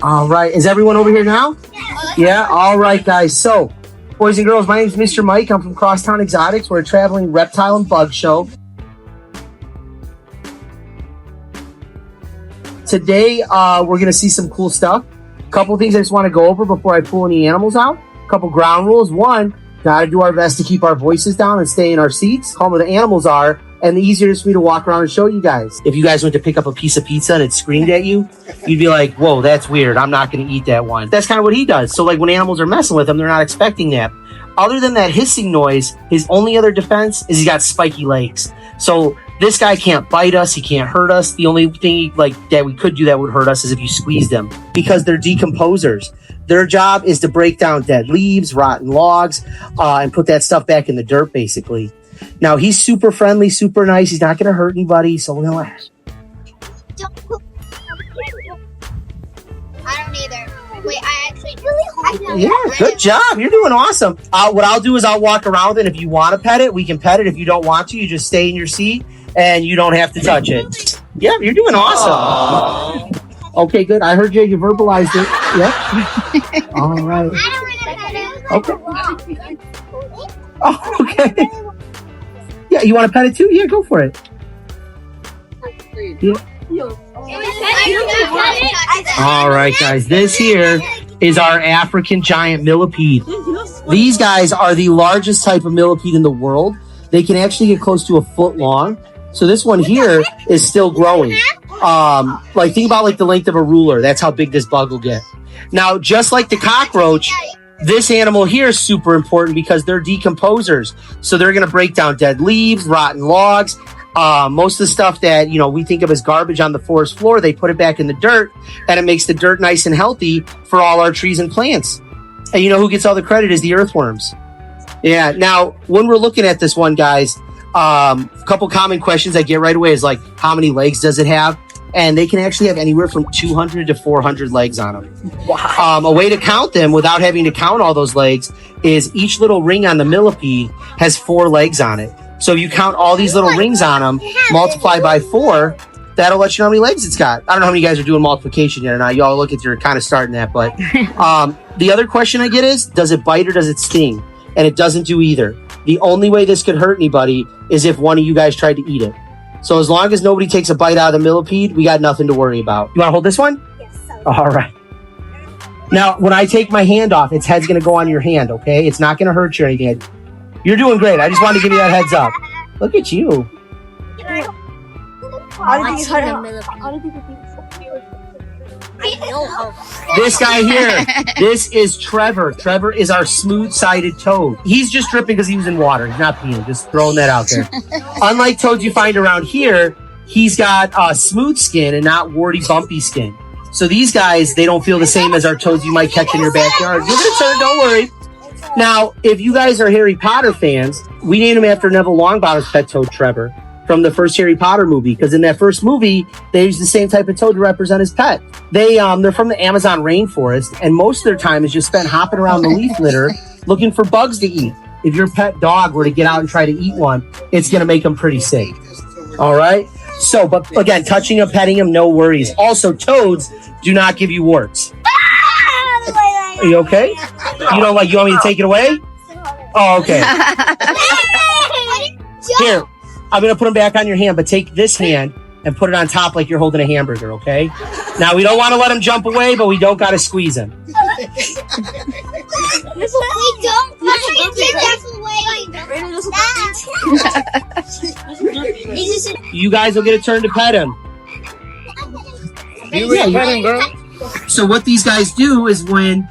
All right. Is everyone over here now? Yeah. All right, guys. So, boys and girls, my name is Mr. Mike. I'm from Crosstown Exotics. We're a traveling reptile and bug show. Today, we're going to see some cool stuff. A couple things I just want to go over before I pull any animals out. A couple ground rules. One, got to do our best to keep our voices down and stay in our seats. Calmer the animals are, and the easier it is for me to walk around and show you guys. If you guys went to pick up a piece of pizza and it screamed at you, you'd be like, whoa, that's weird. I'm not going to eat that one. That's kind of what he does. So like when animals are messing with him, they're not expecting that. Other than that hissing noise, his only other defense is he's got spiky legs. So this guy can't bite us. He can't hurt us. The only thing like that we could do that would hurt us is if you squeezed him, because they're decomposers. Their job is to break down dead leaves, rotten logs, and put that stuff back in the dirt, basically. Now, he's super friendly, super nice. He's not going to hurt anybody, so we're going to let I don't either. Wait, I actually really Yeah, good job. You're doing awesome. What I'll do is I'll walk around, and if you want to pet it, we can pet it. If you don't want to, you just stay in your seat, and you don't have to touch it. Yeah, you're doing awesome. Okay, good. I heard you. You verbalized it. Yep. All right. Okay. Oh, okay. Yeah, you want to pet it too? Yeah, go for it. Yeah. All right, guys. This here is our African giant millipede. These guys are the largest type of millipede in the world. They can actually get close to a foot long. So this one here is still growing. Like think about like the length of a ruler. That's how big this bug will get. Now, just like the cockroach, this animal here is super important because they're decomposers. So they're going to break down dead leaves, rotten logs, most of the stuff that, you know, we think of as garbage on the forest floor. They put it back in the dirt, and it makes the dirt nice and healthy for all our trees and plants. And you know who gets all the credit is the earthworms. Yeah. Now, when we're looking at this one, guys, a couple common questions I get right away is like, how many legs does it have? And they can actually have anywhere from 200 to 400 legs on them. Wow. A way to count them without having to count all those legs is each little ring on the millipede has 4 legs on it. So if you count all these little rings on them, multiply by 4, that'll let you know how many legs it's got. I don't know how many guys are doing multiplication yet or not. Y'all look at you're kind of starting that. But the other question I get is, does it bite or does it sting? And it doesn't do either. The only way this could hurt anybody is if one of you guys tried to eat it. So as long as nobody takes a bite out of the millipede, we got nothing to worry about. You want to hold this one? Yes. All right. Now, when I take my hand off, its head's going to go on your hand, okay? It's not going to hurt you or anything. You're doing great. I just wanted to give you that heads up. Look at you. This guy here, this is Trevor. Trevor is our smooth-sided toad. He's just dripping because he was in water. He's not peeing. Just throwing that out there. Unlike toads you find around here, he's got smooth skin and not warty, bumpy skin. So these guys, they don't feel the same as our toads you might catch in your backyard. You're gonna turn, don't worry. Now, if you guys are Harry Potter fans, we named him after Neville Longbottom's pet toad, Trevor, from the first Harry Potter movie, because in that first movie, they used the same type of toad to represent his pet. They're from the Amazon rainforest, and most of their time is just spent hopping around the leaf litter looking for bugs to eat. If your pet dog were to get out and try to eat one, it's going to make them pretty sick. All right? So, but again, touching him, petting him, no worries. Also, toads do not give you warts. Are you okay? You don't like, you want me to take it away? Oh, okay. Here, I'm going to put them back on your hand, but take this hand and put it on top like you're holding a hamburger, okay? Now, we don't want to let him jump away, but we don't got to squeeze him. You guys will get a turn to pet him. So what these guys do is when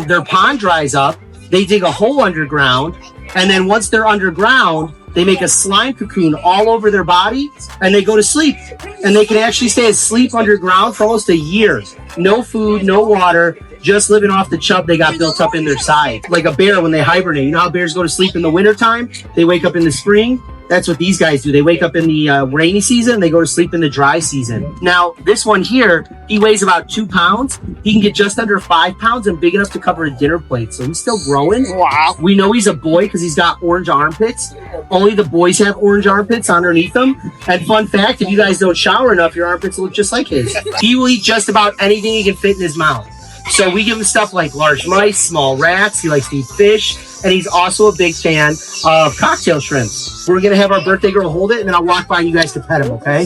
their pond dries up, they dig a hole underground, and then once they're underground, they make a slime cocoon all over their body, and they go to sleep. And they can actually stay asleep underground for almost a year. No food, no water, just living off the chub they got built up in their side. Like a bear when they hibernate. You know how bears go to sleep in the wintertime? They wake up in the spring. That's what these guys do. They wake up in the rainy season. They go to sleep in the dry season. Now, this one here, he weighs about 2 pounds. He can get just under 5 pounds and big enough to cover a dinner plate. So he's still growing. Wow. We know he's a boy because he's got orange armpits. Only the boys have orange armpits underneath them. And fun fact, if you guys don't shower enough, your armpits look just like his. He will eat just about anything he can fit in his mouth. So we give him stuff like large mice, small rats. He likes to eat fish. And he's also a big fan of cocktail shrimps. We're going to have our birthday girl hold it, and then I'll walk by and you guys can pet him, okay?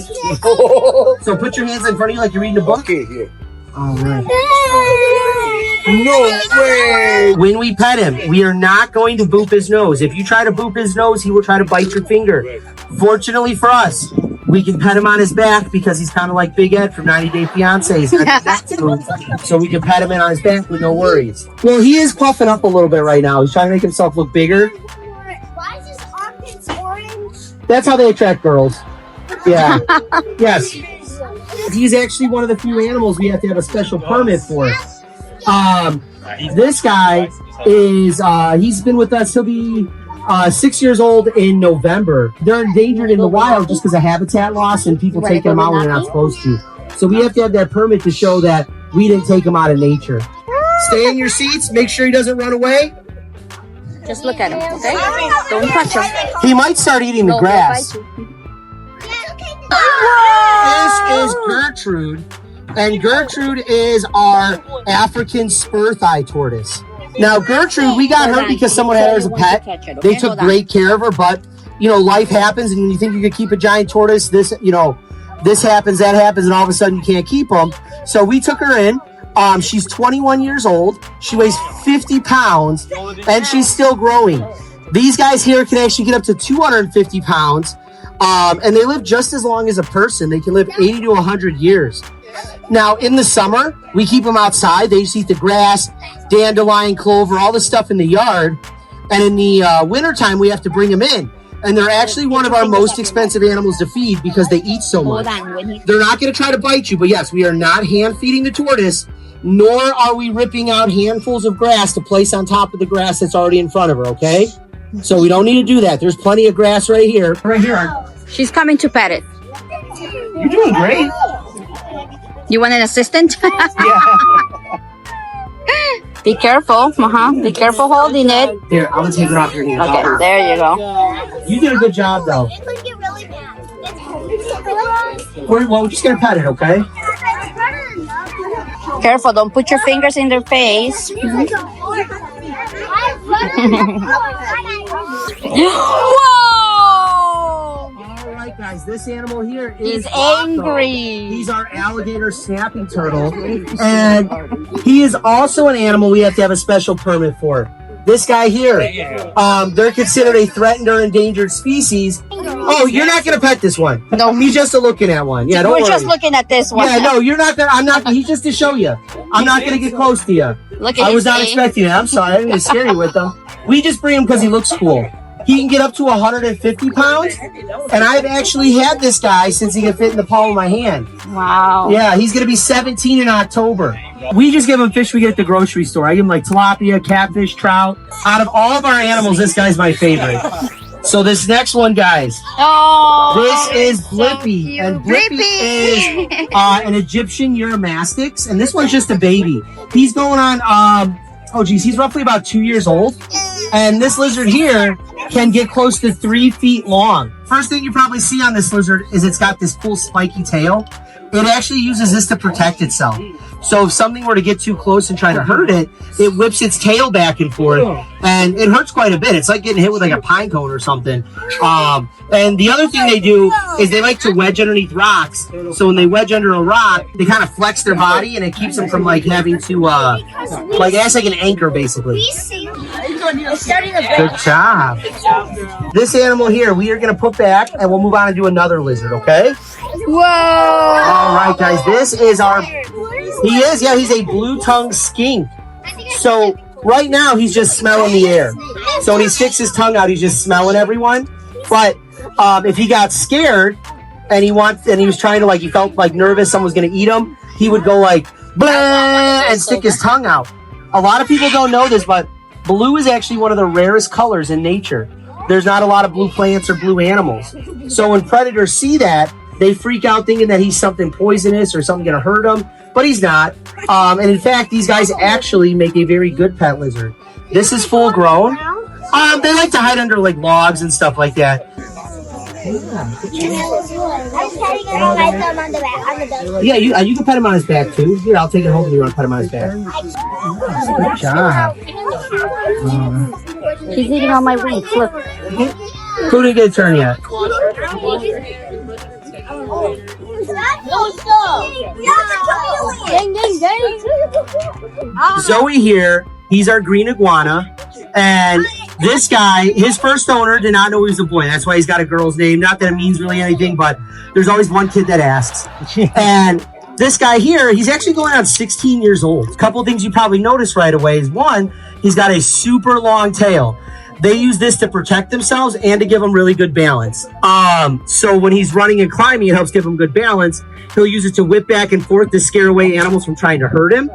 So put your hands in front of you like you're reading a book. Okay, here. All right. No way. When we pet him, we are not going to boop his nose. If you try to boop his nose, he will try to bite your finger. Fortunately for us, we can pet him on his back because he's kind of like Big Ed from 90 Day Fiancé. So we can pet him in on his back with no worries. Well, he is puffing up a little bit right now. He's trying to make himself look bigger. Why is his armpits orange? That's how they attract girls. Yeah. Yes. He's actually one of the few animals we have to have a special permit for. This guy is, he's been with us. He'll be 6 years old in November. They're endangered in the wild just because of habitat loss and people taking them out when they're not supposed to. So we have to have that permit to show that we didn't take him out of nature. Stay in your seats. Make sure he doesn't run away. Just look at him, okay? Don't touch him. He might start eating the grass. This is Gertrude, and Gertrude is our African spur thigh tortoise. Now, Gertrude, we got her because someone had her as a pet. They took great care of her, but, you know, life happens, and when you think you could keep a giant tortoise, this happens, that happens, and all of a sudden you can't keep them. So we took her in. She's 21 years old. She weighs 50 pounds, and she's still growing. These guys here can actually get up to 250 pounds. And they live just as long as a person. They can live 80 to 100 years. Now, in the summer, we keep them outside. They just eat the grass, dandelion, clover, all the stuff in the yard. And in the wintertime, we have to bring them in. And they're actually one of our most expensive animals to feed because they eat so much. They're not going to try to bite you. But yes, we are not hand feeding the tortoise, nor are we ripping out handfuls of grass to place on top of the grass that's already in front of her, okay? So we don't need to do that. There's plenty of grass right here. Right here. She's coming to pet it. You're doing great. You want an assistant? Yeah. Be careful. Be careful holding it. Here, I'm going to take it off your hands. Okay, there you go. You did a good job, though. It could get really bad. We're just going to pet it, okay? Careful, don't put your fingers in their face. Whoa! All right, guys, this animal here is He's angry. He's our alligator snapping turtle, and he is also an animal we have to have a special permit for. This guy here, they're considered a threatened or endangered species. Oh, you're not going to pet this one. No. He's just looking at one. Yeah, don't worry. We're just looking at this one. Yeah, no, you're not going to. I'm not. He's just to show you. I'm not going to get close to you. Look at I was his not face. expecting it. I'm sorry. I didn't get scary with him. We just bring him because he looks cool. He can get up to 150 pounds, and I've actually had this guy since he can fit in the palm of my hand. Wow. Yeah, he's going to be 17 in October. We just give him fish we get at the grocery store. I give him like tilapia, catfish, trout. Out of all of our animals, this guy's my favorite. So this next one, guys, Oh, this is Blippi, and Blippi is an Egyptian Eurymastix, and this one's just a baby. He's going on, he's roughly about 2 years old, and this lizard here can get close to 3 feet long. First thing you probably see on this lizard is it's got this cool spiky tail. It actually uses this to protect itself. So if something were to get too close and try to hurt it, it whips its tail back and forth, and it hurts quite a bit. It's like getting hit with like a pine cone or something. And the other thing they do is they like to wedge underneath rocks. So when they wedge under a rock, they kind of flex their body, and it keeps them from like having to, that's like an anchor basically. Good job. This animal here, we are going to put back, and we'll move on and do another lizard, okay? whoa. All right, guys, this is our... he's a blue-tongued skink. So right now, he's just smelling the air. So when he sticks his tongue out, he's just smelling everyone. But if he got scared and he was trying to, he felt like nervous, someone was going to eat him, he would go like, blah, and stick his tongue out. A lot of people don't know this, but blue is actually one of the rarest colors in nature. there's not a lot of blue plants or blue animals. So when predators see that, they freak out thinking that he's something poisonous or something going to hurt them, but he's not. And in fact, these guys actually make a very good pet lizard. This is full grown. They like to hide under like logs and stuff like that. Yeah, you can pet him on his back too. Here, I'll take it home if you want to pet him on his back. Good job. He's eating all my wings. Look. Who didn't get a turn yet? Zoe here, he's our green iguana, and this guy, his first owner did not know he was a boy. That's why he's got a girl's name. Not that it means really anything, but there's always one kid that asks. And this guy here, he's actually going on 16 years old. A couple of things you probably noticed right away is one, he's got a super long tail. They use this to protect themselves and to give them really good balance. So when he's running and climbing, it helps give him good balance. He'll use it to whip back and forth to scare away animals from trying to hurt him.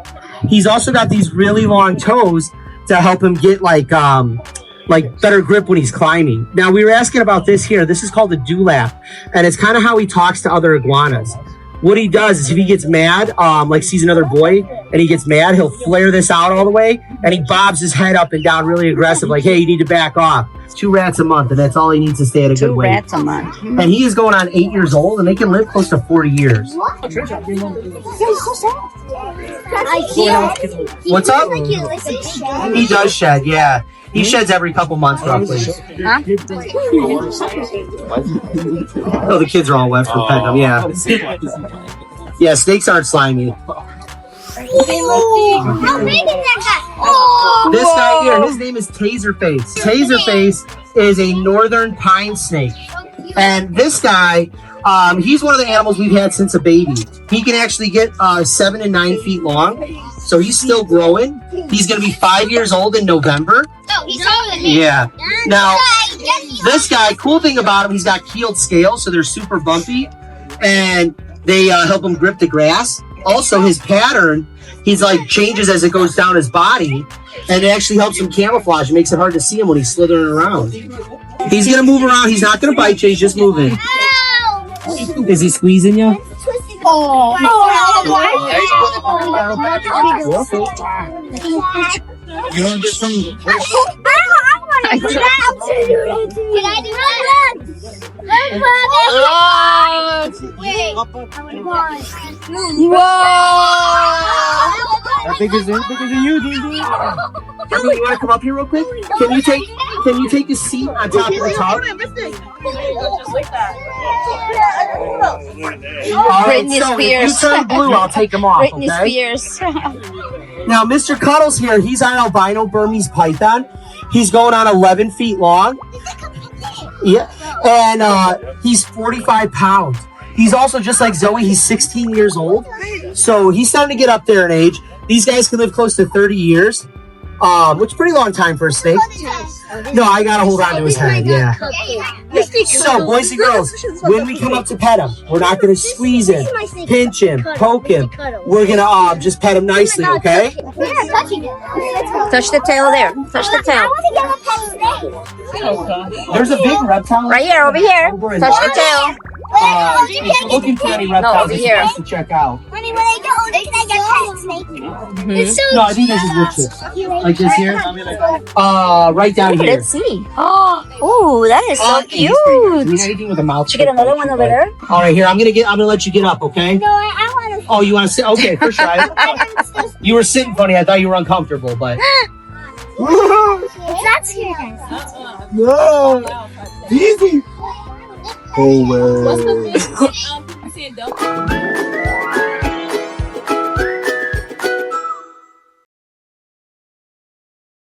He's also got these really long toes to help him get like better grip when he's climbing. Now we were asking about this here. This is called a dewlap, and it's kind of how he talks to other iguanas. What he does is if he gets mad, like sees another boy and he gets mad, he'll flare this out all the way and he bobs his head up and down really aggressive, like, hey, you need to back off. 2 rats a month, and that's all he needs to stay at a good weight. 2 rats a month. And he is going on 8 years old, and they can live close to 40 years. What's up? He does shed, yeah. He sheds every couple months, roughly. Huh? Oh, the kids are all wet from petting them, yeah. Yeah, snakes aren't slimy. This guy here, his name is Taserface. Taserface is a northern pine snake. And this guy, he's one of the animals we've had since a baby. He can actually get 7 and 9 feet long. So he's still growing. He's going to be 5 years old in November. Yeah. Now, this guy, cool thing about him, he's got keeled scales, so they're super bumpy. And they help him grip the grass. Also, his pattern, he's like changes as it goes down his body, and it actually helps him camouflage. It makes it hard to see him when he's slithering around. He's gonna move around. He's not gonna bite you. He's just moving. Is he squeezing you? How big is it? Bigger than you, dude. You want to come up here real quick? Can you take a seat on top of the tub? Britney so Spears. if you turn blue, I'll take them off. Britney Okay? Spears. Now, Mr. Cuddles here, he's an albino Burmese python. He's going on 11 feet long. Yeah, and he's 45 pounds. He's also just like Zoe. He's 16 years old, so he's starting to get up there in age. These guys can live close to 30 years, which is a pretty long time for a snake. No, I gotta hold on to his head. Yeah. So, boys and girls, when we come up to pet him, we're not gonna squeeze him, pinch him, poke him. We're gonna just pet him nicely, okay? Touch the tail there. Touch the tail. There's a big reptile Right here, over here. Touch the tail. If you're looking for any reptiles, over it's here. best to check out. When I get older, can I get pet snake? It's so No, I think this is wood chips. Like this here. Right down here. Let's see. Oh, that is so cute. Anything with a mouth. Should we get another one over there? All right, here. I'm gonna let you get up, okay? No, I want to. Oh, you want to sit? Okay, for sure. You were sitting funny. I thought you were uncomfortable, but. It's not scary. No. Easy. Oh, What's the thing? I said, don't.